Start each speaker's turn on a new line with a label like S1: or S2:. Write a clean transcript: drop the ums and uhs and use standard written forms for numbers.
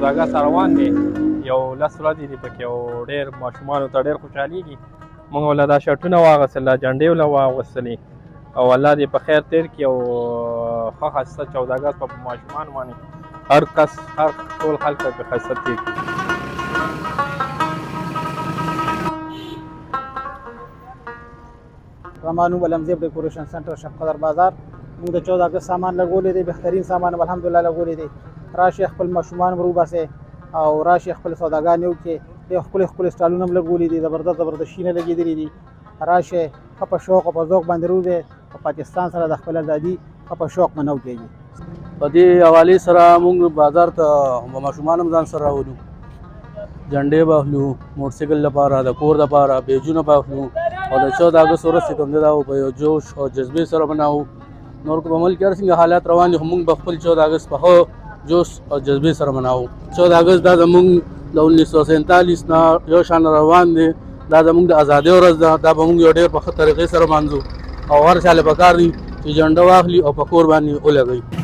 S1: 14 اګست روان دی یو 10 ورځې دي پکې او ډېر ماشومانو ته ډېر خوشحالېږي. موږ له دا شرټونه واغوستل دا جنډې له واغوستلې او الله دې په خیر تېر کړي او ښه ښایسته 14 اګست په ماشومانو باندې هر کس هر ټول خلک پکې ښایسته تېر کړي.
S2: رمانو ولمزیب ډیکوریشن سنټر شب قدر بازار موږ د 14 اګست سامان لګولې دی بهترین سامان الحمدلله لګولې دی. راشي خپل ماشومان وروباسئ او راشي خپل سوداګانې وکړئ. ښکلې ښکلې سټالونه هم لګولي دي زبردست زبردست شیونه لګېدلي دي. راشئ ښه په شوق او په ذوق باندې وروځئ په پاکستان سره د خپل ازادي ښه په شوق منو کېږي.
S3: په دې حوالې سره موږ بازار ته ماشومان هم ځان سره راولو جنډې به اخلو موټرسایکل لپاره د کور دپاره بیجونه به اخلو او د 14 اګست ورځ چې کوم دی دا په یو جوش او جذبې سره مناوو. نور که په ملک کې هر څنګه حالات روان دي خو موږ به خپل 14 اګست په ښه جوش او جذبې سره مناوو. 14 اګست دا زموږ د 1947 نه یو شان روان دی. دا زموږ د ازادۍ ورځ ده. دا به موږ یو ډېر په ښه طریقې سره مانځو او هر چا له پکار دي چې جنډه واخلي او په کور باندې ولګوي.